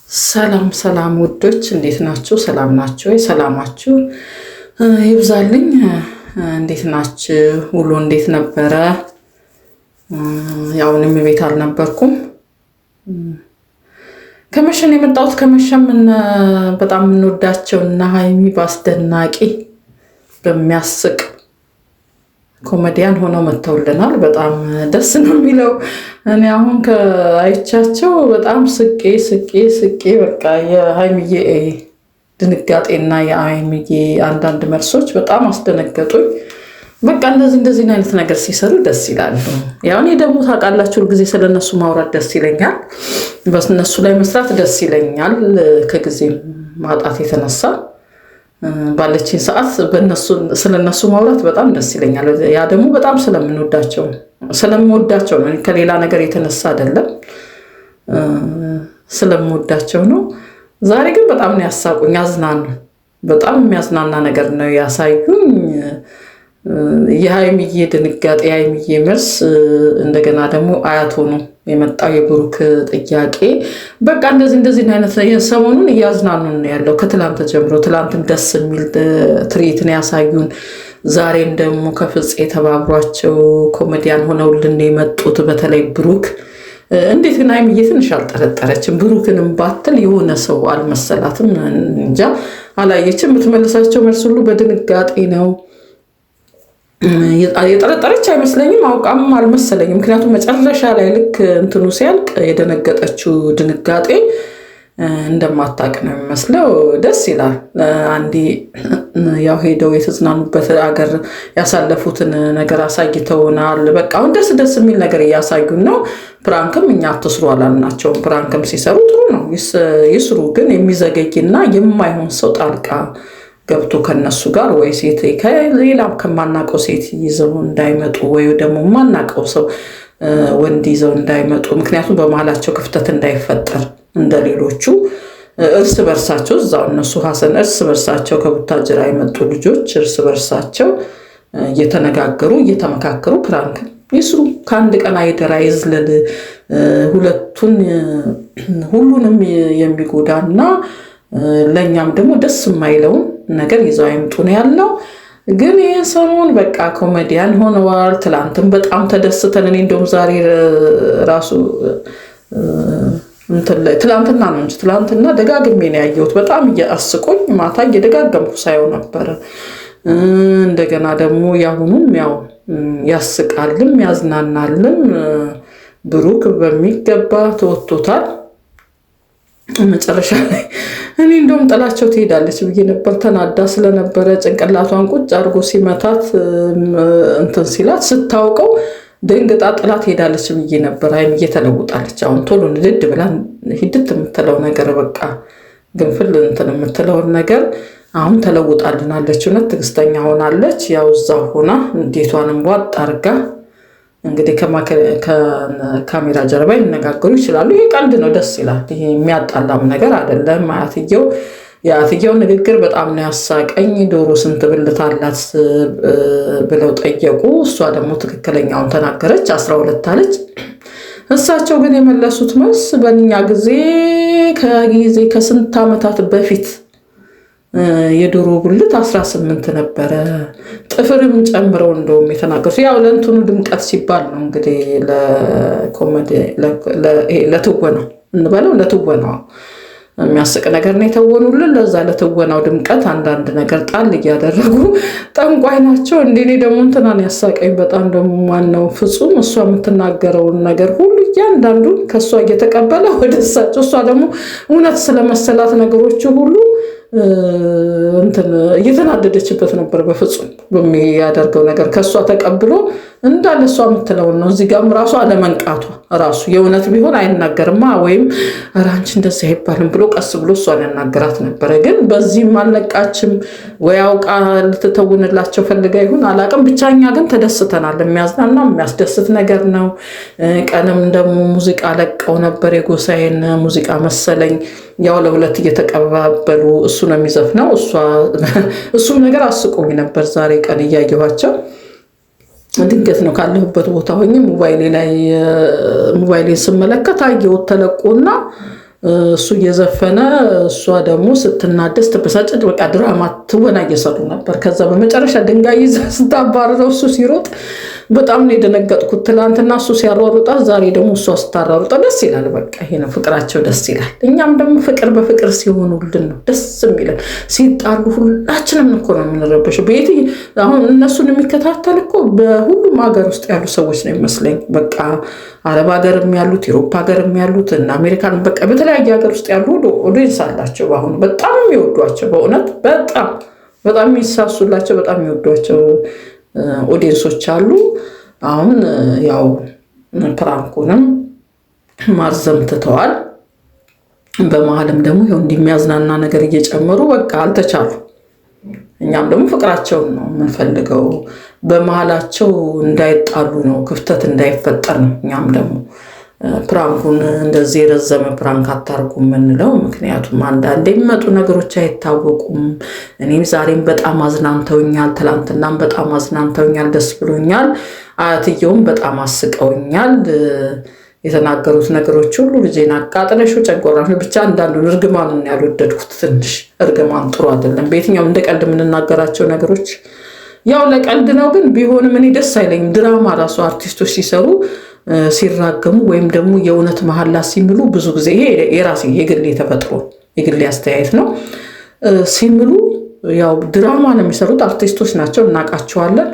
ሰላም ውዶች እንዴት ናችሁ? ሰላም ናችሁ? ሰላማችሁ ይብዛልኝ። እንዴት ናችሁ? ውሎ እንዴት ነበረ? ያው እኔም ቤት አልነበርኩም። ከመሸን የመጣሁት ከመሸም በጣም የምንወዳቸው እና ሀይሚ በአስደናቂ በሚያስቅ ኮሜዲያን ሆነው መተውልናል። በጣም ደስ ነው የሚለው። እኔ አሁን ከአይቻቸው በጣም ስቄ በቃ የሀይሚዬ ድንጋጤና የሀይሚዬ አንዳንድ መልሶች በጣም አስደነገጡኝ። በቃ እንደዚህ አይነት ነገር ሲሰሩ ደስ ይላሉ። ያው እኔ ደግሞ ታውቃላችሁ ጊዜ ስለነሱ ማውራት ደስ ይለኛል፣ በእነሱ ላይ መስራት ደስ ይለኛል። ከጊዜ ማጣት የተነሳ ባለችኝ ሰዓት ስለነሱ ማውራት በጣም ደስ ይለኛል። ያ ደግሞ በጣም ስለምወዳቸው ነው። ከሌላ ነገር የተነሳ አይደለም፣ ስለምወዳቸው ነው። ዛሬ ግን በጣም ነው ያሳቁኝ፣ ያዝናኑ። በጣም የሚያዝናና ነገር ነው ያሳዩኝ። የሀይሚዬ ድንጋጤ፣ የሀይሚዬ መልስ፣ እንደገና ደግሞ አያት ሆኖ የመጣው የብሩክ ጥያቄ፣ በቃ እንደዚህ አይነት ሰሞኑን እያዝናኑን ነው ያለው ከትላንት ጀምሮ። ትላንትም ደስ የሚል ትርኢትን ያሳዩን፣ ዛሬም ደግሞ ከፍፄ የተባብሯቸው ኮሜዲያን ሆነውልን የመጡት በተለይ ብሩክ። እንዴት ግን ሀይሚዬ ትንሽ አልጠረጠረችም? ብሩክንም ባትል የሆነ ሰው አልመሰላትም። እንጃ አላየችም። የምትመልሳቸው መልስ ሁሉ በድንጋጤ ነው። የጠረጠረች አይመስለኝም፣ አውቃም አልመሰለኝም። ምክንያቱም መጨረሻ ላይ ልክ እንትኑ ሲያልቅ የደነገጠችው ድንጋጤ እንደማታቅ ነው የሚመስለው። ደስ ይላል። አንዴ ያው ሄደው የተዝናኑበት አገር ያሳለፉትን ነገር አሳይተውናል። በቃ አሁን ደስ የሚል ነገር እያሳዩን ነው። ፕራንክም እኛ አትስሩ አላልናቸውም። ፕራንክም ሲሰሩ ጥሩ ነው ይስሩ። ግን የሚዘገይና የማይሆን ሰው ጣልቃ ገብቶ ከነሱ ጋር ወይ ሴት ከሌላ ከማናቀው ሴት ይዘው እንዳይመጡ ወይ ደግሞ ማናቀው ሰው ወንድ ይዘው እንዳይመጡ። ምክንያቱም በመሀላቸው ክፍተት እንዳይፈጠር እንደሌሎቹ እርስ በርሳቸው እዛው እነሱ ሀሰን እርስ በርሳቸው ከቡታጅራ የመጡ ልጆች እርስ በርሳቸው እየተነጋገሩ እየተመካከሩ ፕራንክ ይስሩ። ከአንድ ቀን አይደር አይዝለል። ሁሉንም የሚጎዳና ለእኛም ደግሞ ደስ የማይለውን ነገር ይዘው አይምጡ ነው ያለው። ግን ይህ ሰሞን በቃ ኮሜዲያን ሆነዋል። ትላንትም በጣም ተደስተን እኔ እንደውም ዛሬ ራሱ ትላንትና ነው እንጂ ትላንትና ደጋግሜ ነው ያየሁት። በጣም አስቆኝ ማታ እየደጋገምኩ ሳየው ነበረ። እንደገና ደግሞ ያሁኑም ያው ያስቃልም ያዝናናልም። ብሩክ በሚገባ ተወጥቶታል። መጨረሻ ላይ እኔ እንደውም ጥላቸው ትሄዳለች ብዬ ነበር። ተናዳ ስለነበረ ጭንቅላቷን ቁጭ አድርጎ ሲመታት እንትን ሲላት ስታውቀው ደንግጣ ጥላት ሄዳለች ብዬ ነበር። ሀይሚዬ ተለውጣለች። አሁን ቶሎ ንድድ ብላ ሂድት የምትለው ነገር በቃ ግንፍል እንትን የምትለውን ነገር አሁን ተለውጣልናለች። እውነት ትዕግስተኛ ሆናለች። ያው እዛ ሆና እንዴቷንም ዋጥ አርጋ እንግዲህ ከካሜራ ጀርባ ይነጋገሩ ይችላሉ። ይሄ ቀልድ ነው፣ ደስ ይላል። ይሄ የሚያጣላም ነገር አይደለም። የአትየው ንግግር በጣም ነው ያሳቀኝ። ዶሮ ስንት ብልት አላት ብለው ጠየቁ። እሷ ደግሞ ትክክለኛውን ተናገረች፣ 12 አለች። እሳቸው ግን የመለሱት መልስ በእኛ ጊዜ ከስንት ዓመታት በፊት የዶሮ ብልት 18 ነበረ፣ ጥፍርም ጨምረው እንደውም የተናገሩት። ያው ለእንትኑ ድምቀት ሲባል ነው እንግዲህ ለትወናው እንበለው፣ ለትወናው የሚያስቅ ነገር ነው የተወኑልን። ለዛ ለትወናው ድምቀት አንዳንድ ነገር ጣል እያደረጉ ጠንቋይ ናቸው። እኔ ደግሞ እንትናን ያሳቀኝ በጣም ደግሞ ማነው ፍጹም፣ እሷ የምትናገረውን ነገር ሁሉ እያንዳንዱን ከእሷ እየተቀበለ ወደ እሳቸው፣ እሷ ደግሞ እውነት ስለመሰላት ነገሮቹ ሁሉ እየተናደደችበት ነበር። በፍጹም በሚያደርገው ነገር ከእሷ ተቀብሎ እንዳለ እሷ የምትለውን ነው። እዚህ ጋርም ራሱ አለመንቃቷ ራሱ የእውነት ቢሆን አይናገርማ፣ ወይም ኧረ አንቺ እንደዚህ አይባልም ብሎ ቀስ ብሎ እሷን ያናገራት ነበረ። ግን በዚህም አልነቃችም። ወይ አውቃ ልትተውንላቸው ፈልጋ ይሁን አላቅም። ብቻ እኛ ግን ተደስተናል። የሚያዝናና የሚያስደስት ነገር ነው። ቀንም ደግሞ ሙዚቃ ለቀው ነበር፣ የጎሳዬን ሙዚቃ መሰለኝ። ያው ለሁለት እየተቀባበሉ እሱ ነው የሚዘፍነው፣ እሱም ነገር አስቆኝ ነበር ዛሬ ቀን እያየኋቸው። ድንገት ነው ካለሁበት ቦታ ሆኜ ሞባይሌን ስመለከት አየሁት ተለቆና እሱ እየዘፈነ እሷ ደግሞ ስትናደስ ትበሳጨት፣ በቃ ድራማ ትወና እየሰሩ ነበር። ከዛ በመጨረሻ ድንጋይ ይዛ ስታባረረው እሱ ሲሮጥ በጣም ነው የደነገጥኩት። ትናንትና እሱ ሲያሯሩጣት፣ ዛሬ ደግሞ እሷ ስታሯሩጣ ደስ ይላል። በቃ ይሄ ነው ፍቅራቸው፣ ደስ ይላል። እኛም ደግሞ ፍቅር በፍቅር ሲሆኑልን ነው ደስ የሚለን። ሲጣሉ ሁላችንም እኮ ነው የምንረበሸው። ቤት አሁን እነሱን የሚከታተል እኮ በሁሉም ሀገር ውስጥ ያሉ ሰዎች ነው ይመስለኝ። በቃ አረብ ሀገርም ያሉት፣ ዩሮፕ ሀገርም ያሉት እና አሜሪካን፣ በቃ በተለያየ ሀገር ውስጥ ያሉ ኦዲየንስ አላቸው። በአሁኑ በጣም የሚወዷቸው፣ በእውነት በጣም የሚሳሱላቸው፣ በጣም የሚወዷቸው ኦዲየንሶች አሉ። አሁን ያው ፕራንኩንም ማርዘም ትተዋል። በመሀልም ደግሞ ይኸው እንደሚያዝናና ነገር እየጨመሩ በቃ አልተቻሉ። እኛም ደግሞ ፍቅራቸውን ነው የምንፈልገው። በመሀላቸው እንዳይጣሉ ነው፣ ክፍተት እንዳይፈጠር ነው። እኛም ደግሞ ፕራንኩን እንደዚህ የረዘመ ፕራንክ አታርጉ የምንለው ምክንያቱም አንዳንድ የሚመጡ ነገሮች አይታወቁም። እኔም ዛሬም በጣም አዝናንተውኛል፣ ትላንትናም በጣም አዝናንተውኛል፣ ደስ ብሎኛል። አያትየውም በጣም አስቀውኛል። የተናገሩት ነገሮች ሁሉ ልጄን አቃጥለሹ ጨንቆራሽ ብቻ አንዳንዱን እርግማኑን ያልወደድኩት። ትንሽ እርግማን ጥሩ አይደለም። በየትኛውም እንደ ቀልድ የምንናገራቸው ነገሮች ያው ለቀልድ ነው፣ ግን ቢሆንም እኔ ደስ አይለኝም። ድራማ ራሱ አርቲስቶች ሲሰሩ ሲራገሙ ወይም ደግሞ የእውነት መሐላ ሲምሉ ብዙ ጊዜ ይሄ የራሴ የግሌ ተፈጥሮ የግሌ አስተያየት ነው። ሲምሉ ያው ድራማ ነው የሚሰሩት አርቲስቶች ናቸው፣ እናውቃቸዋለን።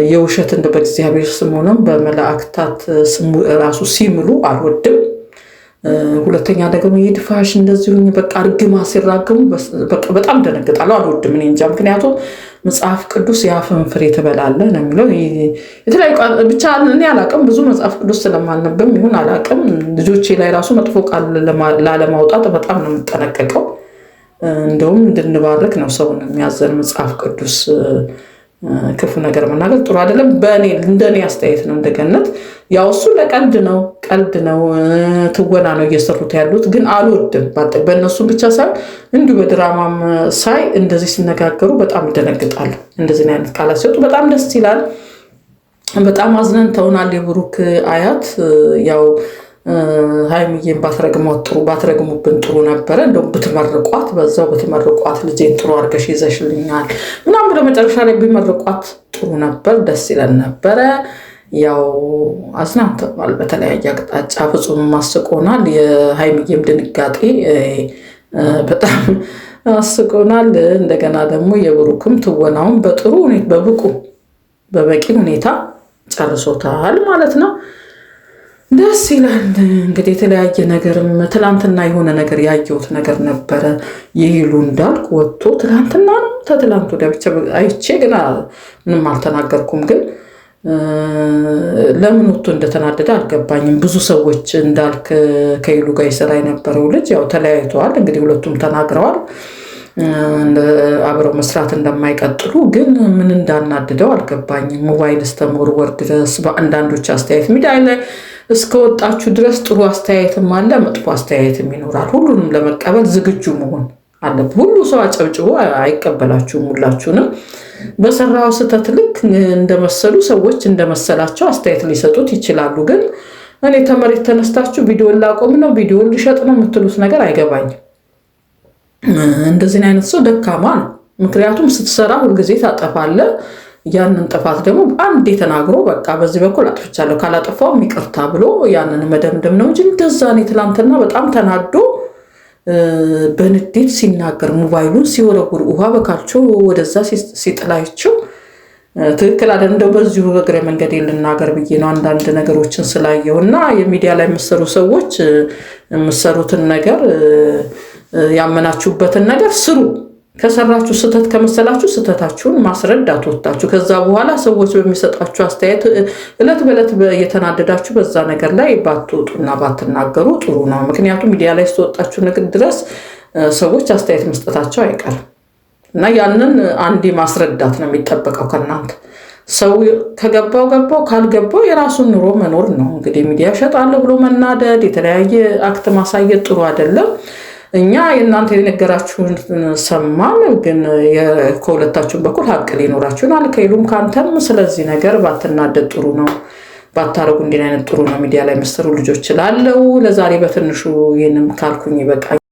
የውሸት እንደ በእግዚአብሔር ስም ሆነም በመላእክታት ስም ራሱ ሲምሉ አልወድም። ሁለተኛ ደግሞ ይድፋሽ እንደዚሁ በቃ እርግማ ሲራገሙ በጣም ደነግጣለሁ፣ አልወድም። እኔ እንጃ፣ ምክንያቱም መጽሐፍ ቅዱስ የአፍን ፍሬ ትበላለህ ነው የሚለው። የተለያዩ ብቻ እኔ አላቅም፣ ብዙ መጽሐፍ ቅዱስ ስለማልነበም ይሁን አላቅም። ልጆቼ ላይ ራሱ መጥፎ ቃል ላለማውጣት በጣም ነው የምጠነቀቀው። እንደውም እንድንባርክ ነው ሰውን የሚያዘን መጽሐፍ ቅዱስ። ክፉ ነገር መናገር ጥሩ አይደለም። እንደኔ አስተያየት ነው። እንደገነት ያው እሱ ለቀልድ ነው፣ ቀልድ ነው፣ ትወና ነው እየሰሩት ያሉት። ግን አልወድም። በእነሱ ብቻ ሳይሆን እንዲሁ በድራማም ሳይ እንደዚህ ሲነጋገሩ በጣም ይደነግጣሉ። እንደዚህ አይነት ቃላት ሲወጡ በጣም ደስ ይላል። በጣም አዝነንተውናል። የብሩክ አያት ያው ሃይሚዬን ባትረግሙብን ጥሩ ነበረ። እንደውም ብትመርቋት፣ በዛው ብትመርቋት ልጄን ጥሩ አድርገሽ ይዘሽልኛል ምናምን ብለው መጨረሻ ላይ ቢመርቋት ጥሩ ነበር፣ ደስ ይለን ነበረ። ያው አዝናንተናል በተለያየ አቅጣጫ። ፍጹም አስቆናል። የሃይሚዬም ድንጋጤ በጣም አስቆናል። እንደገና ደግሞ የብሩክም ትወናውን በጥሩ ሁኔታ በበቂ ሁኔታ ጨርሶታል ማለት ነው። ደስ ይላል። እንግዲህ የተለያየ ነገርም ትላንትና የሆነ ነገር ያየሁት ነገር ነበረ። የሄሉ እንዳልክ ወጥቶ ትላንትና ነው ተትላንቱ ወዲያ ብቻ አይቼ ግን ምንም አልተናገርኩም። ግን ለምን ወጥቶ እንደተናደደ አልገባኝም። ብዙ ሰዎች እንዳልክ ከሄሉ ጋር ይሰራ የነበረው ልጅ ያው ተለያይተዋል። እንግዲህ ሁለቱም ተናግረዋል አብረው መስራት እንደማይቀጥሉ። ግን ምን እንዳናድደው አልገባኝም። ሞባይል እስተመወርወር ድረስ በአንዳንዶች አስተያየት ሚዲያ ላይ እስከወጣችሁ ድረስ ጥሩ አስተያየትም አለ፣ መጥፎ አስተያየትም ይኖራል። ሁሉንም ለመቀበል ዝግጁ መሆን አለብህ። ሁሉ ሰው አጨብጭቦ አይቀበላችሁም። ሁላችሁንም በሰራው ስህተት ልክ እንደመሰሉ ሰዎች እንደመሰላቸው አስተያየት ሊሰጡት ይችላሉ። ግን እኔ ተመሬት ተነስታችሁ ቪዲዮን ላቆም ነው ቪዲዮን ሊሸጥ ነው የምትሉት ነገር አይገባኝም። እንደዚህ አይነት ሰው ደካማ ነው። ምክንያቱም ስትሰራ ሁልጊዜ ታጠፋለህ። ያንን ጥፋት ደግሞ አንዴ ተናግሮ በቃ በዚህ በኩል አጥፍቻለሁ ካላጠፋው ይቅርታ ብሎ ያንን መደምደም ነው እንጂ እንደዛ ነው። ትላንትና በጣም ተናዶ በንዴት ሲናገር ሞባይሉን ሲወረውር ውሃ በካልቾ ወደዛ ሲጥላቸው ትክክል አይደል። እንደው በዚሁ እግረ መንገድ ልናገር ብዬ ነው አንዳንድ ነገሮችን ስላየው እና የሚዲያ ላይ የምትሰሩ ሰዎች የምትሰሩትን ነገር ያመናችሁበትን ነገር ስሩ። ከሰራችሁ ስህተት ከመሰላችሁ ስህተታችሁን ማስረዳት ወጣችሁ። ከዛ በኋላ ሰዎች በሚሰጣችሁ አስተያየት እለት በእለት እየተናደዳችሁ በዛ ነገር ላይ ባትወጡና ባትናገሩ ጥሩ ነው። ምክንያቱም ሚዲያ ላይ ስትወጣችሁ ንግድ ድረስ ሰዎች አስተያየት መስጠታቸው አይቀርም እና ያንን አንዴ ማስረዳት ነው የሚጠበቀው ከእናንተ። ሰው ከገባው ገባው፣ ካልገባው የራሱን ኑሮ መኖር ነው። እንግዲህ ሚዲያ ሸጣለሁ ብሎ መናደድ፣ የተለያየ አክት ማሳየት ጥሩ አይደለም። እኛ የእናንተ የነገራችሁን ሰማን፣ ግን ከሁለታችሁም በኩል ሀቅ ሊኖራችሁን አልከይሉም ካንተም። ስለዚህ ነገር ባትናደድ ጥሩ ነው ባታረጉ እንዲህ አይነት ጥሩ ነው። ሚዲያ ላይ መሰሩ ልጆች ላለው ለዛሬ በትንሹ ይህንም ካልኩኝ ይበቃል።